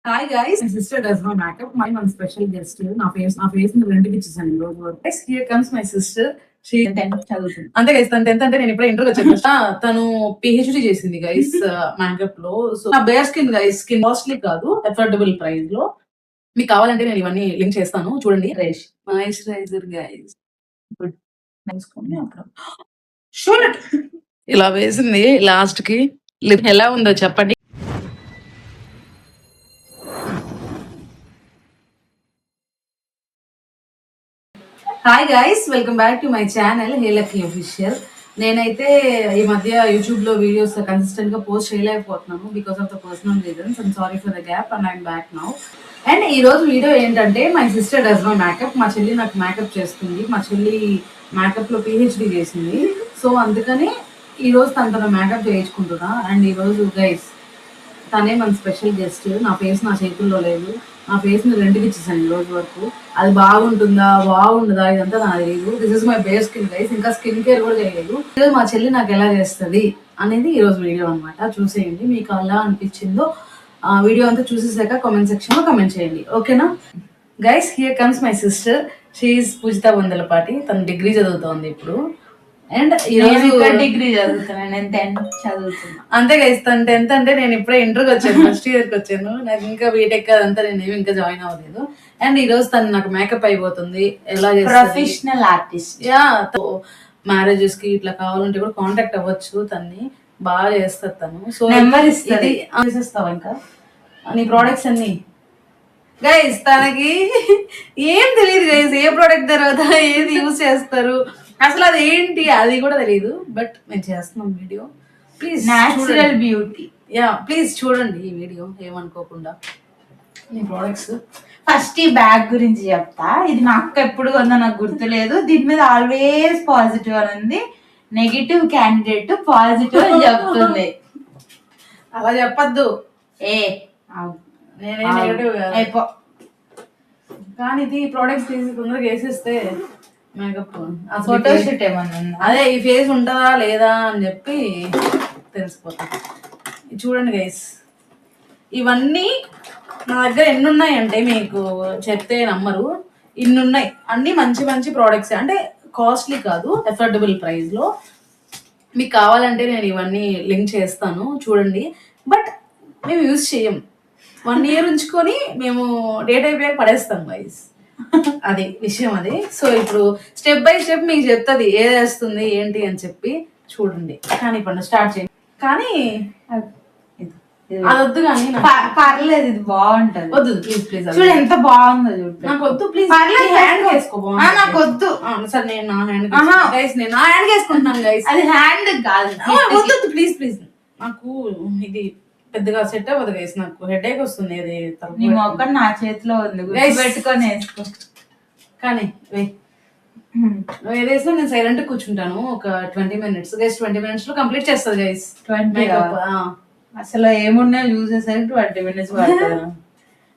Hi guys, my sister does my makeup. My special guest. నా face రెండుకి ఇచ్చేసాను ఈ రోజు వరకు. Here comes my sister. చదువుతుంది అంతే గైస్. తను 10th అంటే నేను ఇప్పుడే ఇంటర్కి వచ్చాను. తను పిహెచ్డి చేసింది గైస్ మేకప్ లో. సో నా bare skin guys, skin costly కాదు, అఫోర్డబుల్ ప్రైస్ లో. మీకు కావాలంటే నేను ఇవన్నీ లింక్ చేస్తాను, చూడండి. మాయిశ్చరైజర్ గైస్, ఇలా వేసింది లాస్ట్ కి. లిప్ ఎలా ఉందో చెప్పండి. Hi guys, welcome back to my channel హేలకి అఫీషియల్. నేనైతే ఈ మధ్య యూట్యూబ్ లో వీడియోస్ కన్సిస్టెంట్ గా పోస్ట్ చేయలేకపోతున్నాను because of the personal reasons. I'm sorry for the gap and I'm back now. And ఈ రోజు వీడియో ఏంటంటే, my sister does my makeup. మా చెల్లి నాకు మేకప్ చేస్తుంది. మా చెల్లి మేకప్ లో పిహెచ్డి చేసింది. సో అందుకని ఈ రోజు తన మేకప్ చేయించుకుంటున్నా. అండ్ ఈ రోజు గైస్, తనే మన స్పెషల్ గెస్ట్. నా ఫేస్ నా చేతుల్లో లేదు. నా ఫేస్ ని రెండుకి ఇచ్చేసాను ఈ రోజు వరకు. అది బాగుంటుందా బాగుండదా ఇదంతా నాకు తెలియదు. This is my base skin guys. ఇంకా స్కిన్ కేర్ కూడా చేయలేదు. ఈరోజు మా చెల్లి నాకు ఎలా చేస్తుంది అనేది ఈ రోజు వీడియో అనమాట. చూసేయండి, మీకు ఎలా అనిపించిందో ఆ వీడియో అంతా చూసేసాక కామెంట్ సెక్షన్ లో కామెంట్ చేయండి, ఓకేనా guys. Here comes my sister. She is Poojitha Bondalapati. తను డిగ్రీ చదువుతోంది ఇప్పుడు. అండ్ డిగ్రీ చదువుతున్నా, నేను 10th చదువుతున్నా. అంతే గైస్. తను 10th అంటే నేను ఇప్పుడే ఇంటర్కి వచ్చాను, ఫస్ట్ ఇయర్కి వచ్చాను. నాకు ఇంకా బీటెక్ అదంతా నేను ఇంకా జాయిన్ అవ్వలేదు. అండ్ ఈ రోజు తను నాకు మేకప్ అయిపోతుంది. ఎలా ప్రొఫెషనల్ ఆర్టిస్ట్. యా, మ్యారేజెస్ కి ఇట్లా కావాలంటే కూడా కాంటాక్ట్ అవ్వచ్చు. తన్ని బాగా చేస్తారు తను. సో నెంబర్ ఇస్తుంది. చేసేస్తావా ఇంకా నీ ప్రోడక్ట్స్ అన్ని గైస్? తనకి ఏం తెలియదు గైస్, ఏ ప్రోడక్ట్ తర్వాత ఏది యూజ్ చేస్తారు అసలు అది ఏంటి అది కూడా తెలియదు. బట్ మేము చేస్తున్నాం video. Please, natural beauty. Yeah, please చూడండి ఈ వీడియో ఏమనుకోకుండా. ఈ ప్రోడక్ట్స్ ఫస్ట్ ఈ బ్యాగ్ గురించి చెప్తా. ఇది మా అక్క ఎప్పుడు కొందో నాకు గుర్తులేదు. దీని మీద ఆల్వేస్ పాజిటివ్ అని ఉంది. నెగిటివ్ క్యాండిడేట్ పాజిటివ్ అని చెప్తుంది. అలా చెప్పద్దు. ఏ నేనే నెగిటివ్ కాదు. కానీ ఇది ప్రోడక్ట్స్ తీసి తొందరగా వేసేస్తే మేకప్ ఫోటో షూట్ ఏమన్నా అదే ఈ ఫేస్ ఉంటుందా లేదా అని చెప్పి తెలిసిపోతుంది. చూడండి గైస్, ఇవన్నీ నా దగ్గర ఎన్ని ఉన్నాయంటే మీకు చెప్తే నమ్మరు. ఇన్ని ఉన్నాయి. అన్ని మంచి మంచి ప్రోడక్ట్స్, అంటే కాస్ట్లీ కాదు, అఫోర్డబుల్ ప్రైస్ లో. మీకు కావాలంటే నేను ఇవన్నీ లింక్ చేస్తాను, చూడండి. బట్ మేము యూజ్ చేయం. 1 year ఉంచుకొని మేము డేట్ అయిపోయాక పడేస్తాం గైస్. అది విషయం అది. సో ఇప్పుడు స్టెప్ బై స్టెప్ మీకు చెప్తుంది ఏది వేస్తుంది ఏంటి అని చెప్పి. చూడండి, కానీ పండు స్టార్ట్ చేయండి. కానీ అది వద్దు, కానీ పర్లేదు, ఇది బాగుంటది. వద్దు ప్లీజ్ ప్లీజ్. చూడు ఎంత బాగుందో చూడు. నాకు వద్దు ప్లీజ్. హ్యాండ్ వేసుకో. నాకు వద్దు. సరే నేను నా హ్యాండ్ గైస్, నేను నా హ్యాండ్ వేసుకుంటున్నాను గైస్. అది హ్యాండ్ కాదు. వద్దు ప్లీజ్ ప్లీజ్. నాకు ఇది పెద్దగా సెట్ అవ్వదు గైస్. నాకు హెడేక్ వస్తుంది. అది నీ మొక్కను నా చేతిలో ఉంది, పెట్టుకొని వేసుకో. కానీ ఏదేసినా నేను సైలెంట్ కూర్చుంటాను ఒక 20 minutes. గైస్ 20 minutes లో కంప్లీట్ చేస్తుంది గైస్. 20 అసలు ఏమున్నా యూజ్ చేసేసరికి 20 minutes పడుతుంది.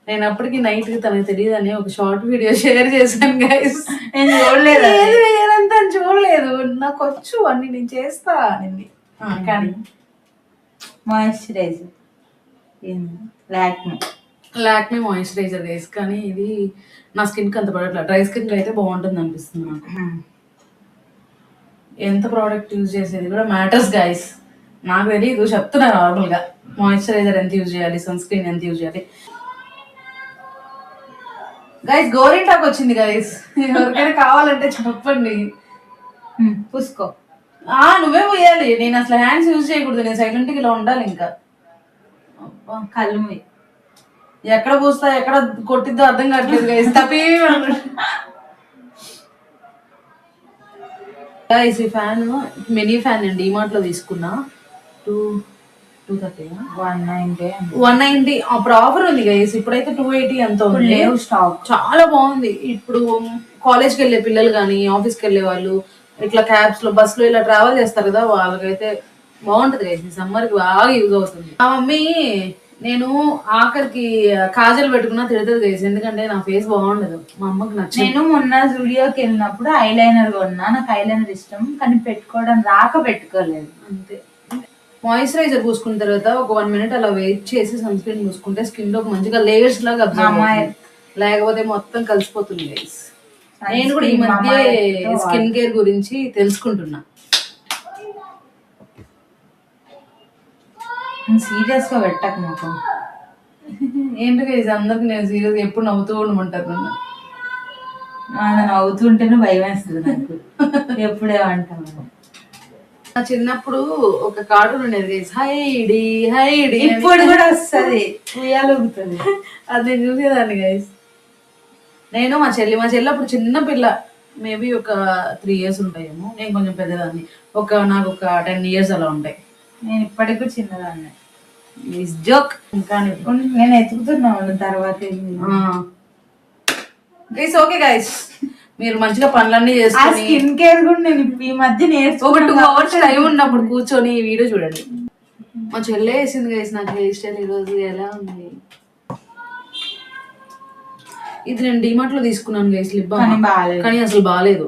నేను అప్పటికి నైట్ కి తనకు తెలియదు అని ఒక షార్ట్ వీడియో షేర్ చేశాను గైస్. నేను చూడలేదు, ఏదంతా చూడలేదు. నాకు వచ్చు అన్ని, నేను చేస్తా అనింది. కానీ మాయిశ్చరైజర్ లాక్మే మాయిశ్చరైజర్ గైస్. కానీ ఇది నా స్కిన్ కి అంత పడట్లేదు. డ్రై స్కిన్ కి అయితే బాగుంటుంది అనిపిస్తుంది నాకు. ఎంత ప్రోడక్ట్ యూజ్ చేసేది కూడా మ్యాటర్స్ గైస్. నాకు తెలియదు, చెప్తున్నా నార్మల్ గా. మాయిశ్చరైజర్ ఎంత యూజ్ చేయాలి, సన్ స్క్రీన్ ఎంత యూజ్ చేయాలి గైస్. గోరింటాకు వచ్చింది గైస్, ఎవరికైనా కావాలంటే చెప్పండి. పూసుకో. నువ్వే పోయాలి. నేను అసలు హ్యాండ్స్ యూజ్ చేయకూడదు. నేను సైలెంట్ గా ఇలా ఉండాలి. ఇంకా కళ్ళు ఎక్కడ పూస్తా ఎక్కడ కొట్టిద్దో అర్థం కావట్లేదు గైస్. గైస్ ఈ ఫ్యాన్ మినీ ఫ్యాన్ నేను డిమార్ట్ లో తీసుకున్నా. 230 190 అప్పుడు ఆఫర్ ఉంది గైస్. ఇప్పుడైతే 280 అంత ఉంది. స్టాక్ చాలా బాగుంది. ఇప్పుడు కాలేజ్కి వెళ్ళే పిల్లలు కానీ, ఆఫీస్కి వెళ్ళే వాళ్ళు, ఇట్లా క్యాబ్స్ లో బస్ లో ఇలా ట్రావెల్ చేస్తారు కదా, వాళ్ళకైతే బాగుంటది గైస్. ఈ సమ్మర్ కి బాగా యూజ్ అవుతుంది. మా మమ్మీ నేను ఆఖరికి కాజల్ పెట్టుకున్నా తిడుతుంది గైస్, ఎందుకంటే నా ఫేస్ బాగుండదు. మా అమ్మకి నచ్చింది. నేను మొన్న స్టూడియోకి వెళ్ళినప్పుడు ఐలైనర్ కొన్నా. నాకు ఐలైనర్ ఇష్టం, కానీ పెట్టుకోవడం రాక పెట్టుకోలేదు. అంతే. మాయిశ్చరైజర్ పూసుకున్న తర్వాత ఒక 1 మినిట్ అలా వెయిట్ చేసి సన్ స్క్రీన్ పూసుకుంటే స్కిన్ లో మంచిగా లేయర్స్ లాగా అబ్జర్వ్ అవుతుంది. లేకపోతే మొత్తం కలిసిపోతుంది గైస్. నేను కూడా ఈ మధ్య స్కిన్ కేర్ గురించి తెలుసుకుంటున్నా. సీరియస్ గా పెట్టకు నాకు. ఏంటి గైస్ అందరికి నేను సీరియస్ ఎప్పుడు నవ్వుతూ ఉండమంటారు. నవ్వుతుంటేనే భయం వేస్తుంది నాకు. ఎప్పుడేమంటావు? నా చిన్నప్పుడు ఒక కార్టూన్ ఉండేది గైస్, హైడి హైడి. ఇప్పుడు కూడా వస్తుంది, ఉయ్యాలుగుతుంది. అది నేను చూసేదాన్ని గైస్. నేను మా చెల్లి అప్పుడు చిన్న పిల్ల, మేబీ ఒక 3 years ఉంటాయేమో. నేను కొంచెం పెద్దదాన్ని, నాకు ఒక 10 years అలా ఉంటాయి. నేను ఇప్పటికీ చిన్నదాన్ని. జోక్. ఇంకా నేను ఎత్తుకుతున్నాను తర్వాత. గైస్ ఓకే గైస్, మీరు మంచిగా పనులన్నీ చేసుకొని స్కిన్ కేర్ కూడా నేను ఈ మధ్య ఒక 2 hours టైం ఉన్నప్పుడు కూర్చొని ఈ వీడియో చూడండి. మా చెల్లె వేసింది గైస్ నాకు హెయిర్ స్టైల్ ఈరోజు. ఎలా ఉంది ఇది? నేను డిమార్ట్ లో తీసుకున్నాను గైస్ లిప్ బామ్, కానీ అసలు బాగాలేదు.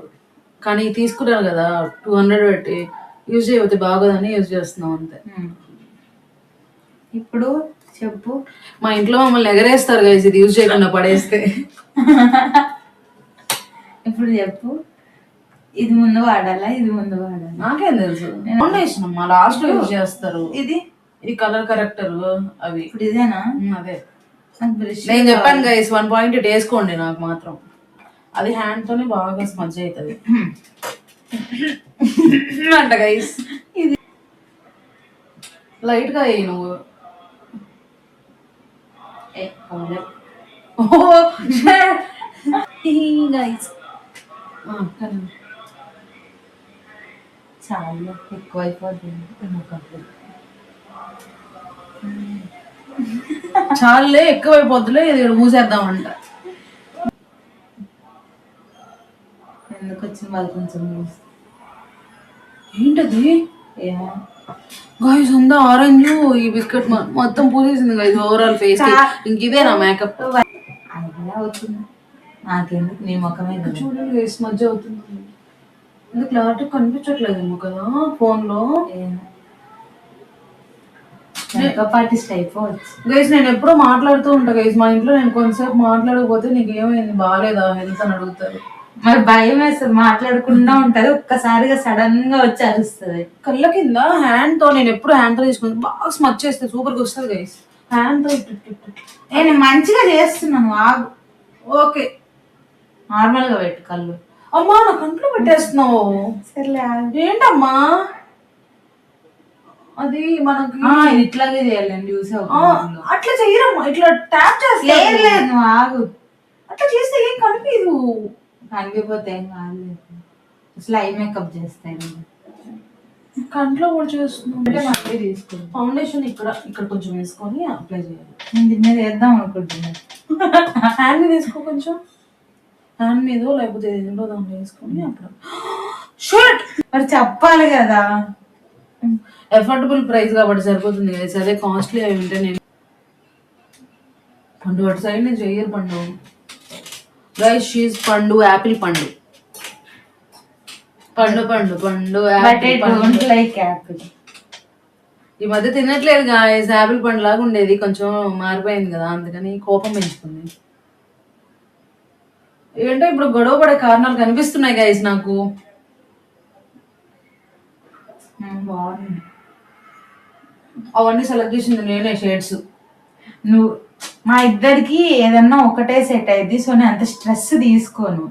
కానీ తీసుకున్నాను కదా 200 పెట్టి, యూజ్ చేయకపోతే బాగోదని యూజ్ చేస్తున్నాం అంతే. ఇప్పుడు చెప్పు. మా ఇంట్లో మమ్మల్ని ఎగరేస్తారు గైస్ ఇది యూజ్ చేయకుండా పడేస్తే. ఇప్పుడు చెప్పు, ఇది ముందు వాడాలా ఇది ముందు వాడాలా? నాకేం తెలుసు. ఫౌండేషన్ అమ్మా లాస్ట్ లో యూజ్ చేస్తారు. ఇది కలర్ కరెక్టర్ అవి. ఇప్పుడు ఇదేనా? అదే నేను చెప్పాను గైస్ 1.8 వేసుకోండి. నాకు మాత్రం అది హ్యాండ్ తోనే బాగా స్మజ్ అవుతుంది అంట గైస్. ఇది లైట్ గా వేయి నువ్వు. చాలా ఎక్కువైపోతుంది. చాలే ఎక్కువైపోద్దులే, ఇది మూసేద్దామంట. ఎందుకు వచ్చిన వాళ్ళు కొంచెం ఏంటది? ఏమో గాయస్ ఉందా ఆరెంజ్ ఈ బిస్కెట్ మొత్తం పూసేసింది గైస్ ఓవరాల్ ఫేస్. ఇంక ఇదే నా మేకప్ అవుతుంది. నాకెందుకు, నీ ముఖమే చూడండి గైస్ మధ్య అవుతుంది. ఇది క్లారిటీ కనిపించట్లేదేమో కదా ఫోన్ లో. మేకప్ ఆర్టిస్ట్ అయిపోవచ్చు గైస్. నేను ఎప్పుడో మాట్లాడుతూ ఉంటా గైస్ మా ఇంట్లో. నేను కొంతసేపు మాట్లాడకపోతే నీకు ఏమైంది బాగాలేదా హెల్త్ అని అడుగుతారు. మరి భయం వేస్తుంది, మాట్లాడకుండా ఉంటది, ఒక్కసారిగా సడన్ గా వచ్చి అరుస్తుంది. కళ్ళ కింద హ్యాండ్ తో, నేను ఎప్పుడు హ్యాండ్ తో తీసుకుని బాగా స్మచ్ చేస్తే సూపర్ గా వస్తుంది గైస్. హ్యాండ్ తో నేను మంచిగా చేస్తున్నాను. ఆగు. ఓకే నార్మల్ గా పెట్టు కళ్ళు. అమ్మా నా కంట్లో పెట్టేస్తున్నావు. సర్లే ఏంటమ్మా అది మనకి ఇట్లాగే చేయాలి చూసా. అట్లా చెయ్యరమ్మా, ఇట్లా ట్యాప్ చేస్తా. లేదు నువ్వు ఆగు. అట్లా చేస్తే ఏం కనిపించదు. కనిపిపోతే ఏం కాదు. అసలు ఐ మేకప్ చేస్తాయి కంట్లో కూడా చేస్తున్నాం. మళ్ళీ తీసుకుంటాం. ఫౌండేషన్ ఇక్కడ కొంచెం వేసుకొని అప్లై చేయాలి. నేను దీని మీద వేద్దాం అనుకుంటున్నాను. హ్యాండ్ మీద వేసుకో కొంచెం. హ్యాండ్ మీద లేకపోతే ఏదో దాంట్లో వేసుకొని అప్పుడు షర్ట్ మరి చెప్పాలి కదా. ఎఫోర్డబుల్ ప్రైస్ కాబట్టి సరిపోతుంది కదా. అదే కాస్ట్లీ అవి ఉంటే నేను పండు అటు సైడ్ నేను చెయ్యరు. పండు రైస్ చీజ్ పండు యాపిల్ పండు పండు పండు పండు లైక్ యాపిల్. ఈ మధ్య తినట్లేదు గాయస్. యాపిల్ పండు లాగా ఉండేది, కొంచెం మారిపోయింది కదా, అందుకని కోపం పెంచుకుంది. ఏంటో ఇప్పుడు గొడవ పడే కారణాలు కనిపిస్తున్నాయి గాయస్ నాకు. బాగుంది. అవన్నీ సెలెక్ట్ చేసింది నేనే షేడ్స్. నువ్వు మా ఇద్దరికి ఏదన్నా ఒకటే సెట్ అయింది. సో నేను అంత స్ట్రెస్ తీసుకోను.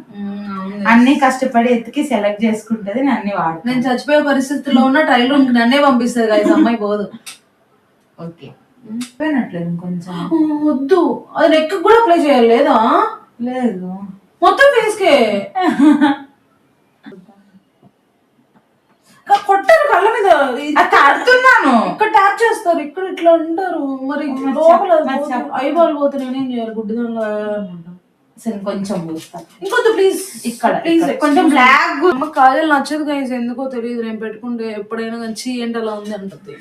అన్ని కష్టపడి ఎత్తుకి సెలెక్ట్ చేసుకుంటది, నేను అన్ని వాడు. నేను చచ్చిపోయే పరిస్థితుల్లో ఉన్న ట్రైల్ రూమ్ కి నన్నే పంపిస్తుంది గాయస్. అమ్మాయి పోదు. ఓకే పోయినట్లేదు కొంచెం. వద్దు, అది నెక్ కూడా అప్లై చేయాలి లేదా? లేదు మొత్తం ఫేస్ కే కొట్టారు కళ్ళ మీద. కడుతున్నాను. ఇక్కడ ట్యాప్ చేస్తారు, ఇక్కడ ఇట్లా ఉంటారు. మరి లోపల ఐబాల్ పోతే నేనేం చేయాలి? గుడ్డి దానిలో సరే కొంచెం పోస్తాను. ఇంకొద్దు ప్లీజ్. ఇక్కడ ప్లీజ్ కొంచెం బ్లాక్. అమ్మ కాజల్ నచ్చదు గైస్, ఎందుకో తెలియదు. నేను పెట్టుకుంటే ఎప్పుడైనా కానీ ఏంటి అలా ఉంది అంటుంది.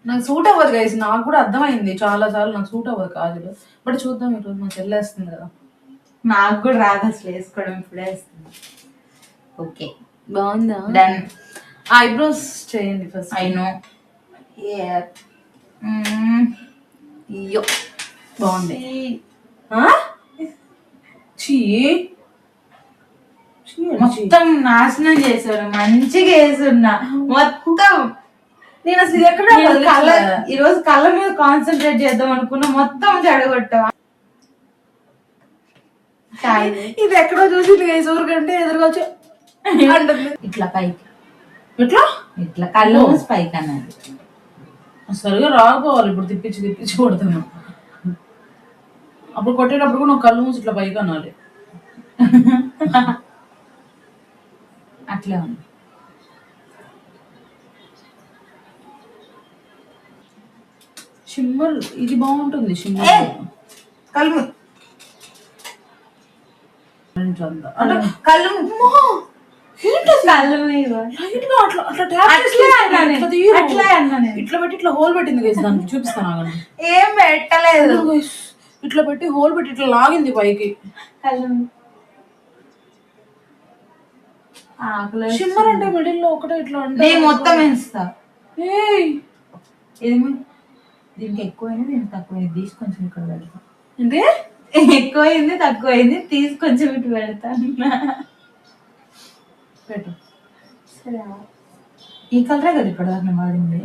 నాకు సూట్ అవ్వదు గైస్. నాకు కూడా అర్థమైంది చాలా సార్లు నాకు సూట్ అవ్వదు కాజల్. బట్ చూద్దాం ఈరోజు మా చెల్లి వేస్తుంది కదా. నాకు కూడా రాదు అసలు వేసుకోవడం, ఇప్పుడే వేస్తుంది. ఓకే బాగుందా? డన్. ఐబ్రోస్ చేయండి ఫస్ట్. I know. అయ్యో బాగుంది. మొత్తం నాశనం చేశారు. మంచిగా వేసున్నా మొత్తం. నేను అసలు ఇది ఎక్కడ ఈ రోజు కళ్ళ మీద కాన్సన్ట్రేట్ చేద్దాం అనుకున్నా, మొత్తం చెడగొట్టాం. ఇది ఎక్కడో చూసింది గైస్, ఊరికంటే ఎదురుగా వచ్చి ఇట్లా పైకి, ఇట్లా ఇట్లా కళ్ళు మూసి పైకి అన్నది. సరిగా రాకపోవాలి. ఇప్పుడు తిప్పించి కొడతాను. అప్పుడు కొట్టేటప్పుడు కూడా నువ్వు కళ్ళు మూసి ఇట్లా పైకి అనాలి. అట్లా ఉంది. షిమ్మర్ ఇది బాగుంటుంది. షిమ్మర్ కళ్ళు అంటే కళ్ళు ఇట్లా పెట్టి ఇట్లా హోల్ పెట్టింది గైస్. దానికి చూపిస్తాను ఆగండి. ఏం పెట్టలేదు. ఇట్లా పెట్టి హోల్ పెట్టి ఇట్లా లాగింది పైకి. షిమ్మర్ అంటే మిడిల్ లో ఒకటే ఇట్లా అంటే మొత్తం వేస్తా. ఇది దీనికి ఎక్కువైంది, దీనికి తక్కువైంది. తీసి కొంచెం ఇక్కడ పెడతా. అంటే ఎక్కువైంది తక్కువైంది తీసి కొంచెం ఇటు పెడతాను. పెట్టు. సరే, ఈ కలరే కదా ఇక్కడ దాన్ని వాడింది.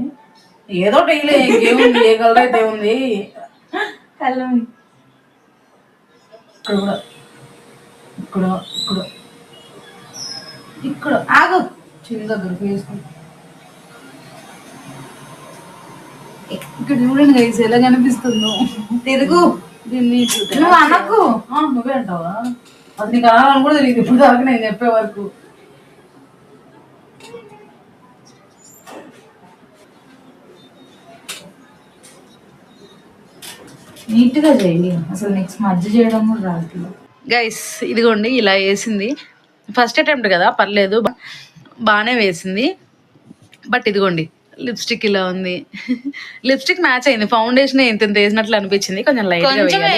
ఏదో టైలే ఇంకేముంది, ఏ కలర్ అయితే ఉంది. కళ్ళం ఇక్కడ కూడా, ఇక్కడ ఇక్కడ ఇక్కడ ఆగు. చిన్న దగ్గర ఫేస్ ఇక్కడ చూడండి గైస్ ఎలా కనిపిస్తుందో. తిరుగు. దీన్ని నువ్వు అనకు. నువ్వే అంటావా? అది నీకు అనాలని కూడా తెలియదు ఇప్పుడు దాకా నేను చెప్పే వరకు. నీట్ గా చేయాలి. అసలు నెక్స్ట్ మధ్య చేయడం కూడా రాదు. గైస్ ఇదిగోండి ఇలా వేసింది. ఫస్ట్ అటెంప్ట్ కదా, పర్లేదు, బాగానే వేసింది. బట్ ఇదిగోండి లిప్స్టిక్ ఇలా ఉంది. లిప్స్టిక్ మ్యాచ్ అయింది. ఫౌండేషన్ ఇంత వేసినట్లు అనిపించింది, కొంచెం లైట్ గా.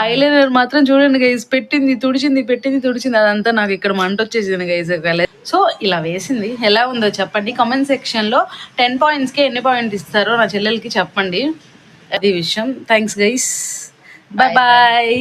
ఐలైనర్ మాత్రం చూడండి గైస్, పెట్టింది తుడిచింది అదంతా నాకు ఇక్కడ మంట వచ్చేసింది గైస్. సో ఇలా వేసింది. ఎలా ఉందో చెప్పండి కామెంట్ సెక్షన్ లో. 10 points కి ఎన్ని పాయింట్ ఇస్తారో నా చెల్లెలకి చెప్పండి. అది విషయం. Thanks guys, bye bye.